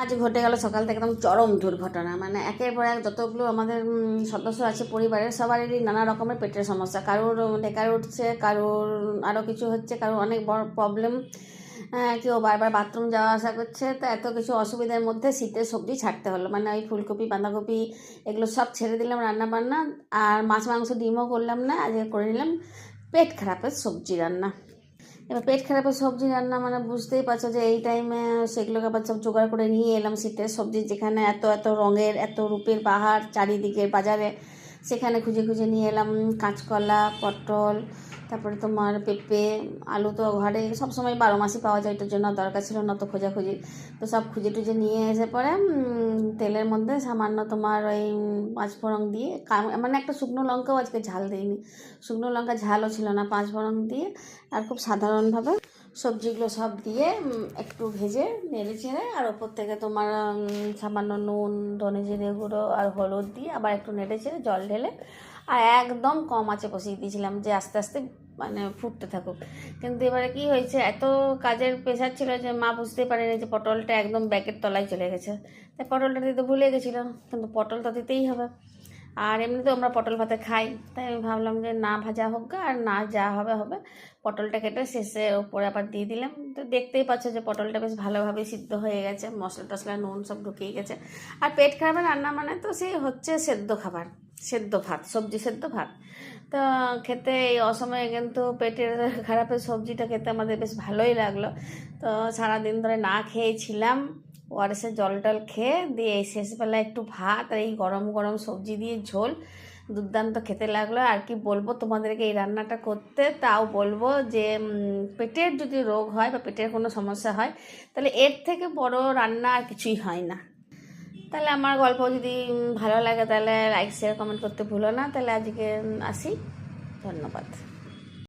আজ ঘটে গেল সকাল থেকে একদম চরম দুর্ঘটনা। মানে একের পর এক যতগুলো আমাদের সদস্য আছে পরিবারের, সবারই নানা রকমের পেটের সমস্যা। কারোর ডেকার উঠছে, কারোর আরও কিছু হচ্ছে, কারোর অনেক বড় প্রবলেম, কেউ বারবার বাথরুম যাওয়া আসা করছে। তো এত কিছু অসুবিধার মধ্যে শীতের সবজি ছাড়তে হলো। মানে ওই ফুলকপি, বাঁধাকপি এগুলো সব ছেড়ে দিলাম রান্না বান্না। আর মাছ মাংস ডিমও করলাম না, আজকে করে নিলাম পেট খারাপের সবজি রান্না। এবার পেট খারাপের সবজি রান্না মানে বুঝতেই পারছো যে এই টাইমে সেগুলোকে আবার সব জোগাড় করে নিয়ে এলাম। শীতের সবজি যেখানে এত এত রঙের, এত রূপের বাহার চারিদিকে বাজারে, সেখানে খুঁজে খুঁজে নিয়ে এলাম কাঁচকলা, পটল, তারপরে তোমার পেঁপে, আলু তো ঘরে সবসময় 12 মাসই পাওয়া যায়, এটার জন্য দরকার ছিল না তো খোঁজাখুঁজি। তো সব খুঁজে টুজে নিয়ে এসে পরে তেলের মধ্যে সামান্য তোমার ওই পাঁচফোড়ন দিয়ে, মানে একটা শুকনো লঙ্কাও আজকে ঝাল দিইনি, শুকনো লঙ্কা ঝালও ছিল না, পাঁচফোড়ন দিয়ে আর খুব সাধারণভাবে সবজিগুলো সব দিয়ে একটু ভেজে নেড়ে চেড়ে, আর ওপর থেকে তোমার সামান্য নুন, ধনে জিরে গুঁড়ো আর হলুদ দিয়ে আবার একটু নেড়ে চেড়ে জল ঢেলে আর একদম কম আঁচে বসিয়ে দিয়েছিলাম যে আস্তে আস্তে মানে ফুটতে থাকুক। কিন্তু এবারে কি হয়েছে, এত কাজের প্রেশার ছিল যে মা বুঝতেই পারেনি যে পটলটা একদম ব্যাগের তলায় চলে গেছে। তাই পটলটা দিতে ভুলে গেছিলাম, কিন্তু পটল তো দিতেই হবে। আর এমনিতেও আমরা পটল ভাতে খাই, তাই আমি ভাবলাম যে না ভাজা হোক গা, আর না যা হবে হবে। পটলটা কেটে শেষে ওপরে আবার দিয়ে দিলাম। তো দেখতেই পাচ্ছ যে পটলটা বেশ ভালোভাবে সিদ্ধ হয়ে গেছে, মশলা টশলা নুন সব ঢুকিয়ে গেছে। আর পেট খারাপের রান্না মানে তো সেই হচ্ছে সেদ্ধ খাবার, সেদ্ধ ভাত, সবজি সেদ্ধ ভাত। তো খেতে এই অসময়ে কিন্তু পেটের খারাপের সবজিটা খেতে আমাদের বেশ ভালোই লাগলো। তো সারাদিন ধরে না খেয়েছিলাম, ওআরএসের জল টল খেয়ে দিয়ে এই শেষবেলা একটু ভাত আর এই গরম গরম সবজি দিয়ে ঝোল, দুর্দান্ত খেতে লাগলো। আর কি বলবো তোমাদেরকে এই রান্নাটা করতে, তাও বলবো যে পেটের যদি রোগ হয় বা পেটের কোনো সমস্যা হয়, তাহলে এর থেকে বড় রান্না আর কিছুই হয় না। তাহলে আমার গল্প যদি ভালো লাগে তাহলে লাইক শেয়ার কমেন্ট করতে ভুলো না। তাহলে আজকে আসি, ধন্যবাদ।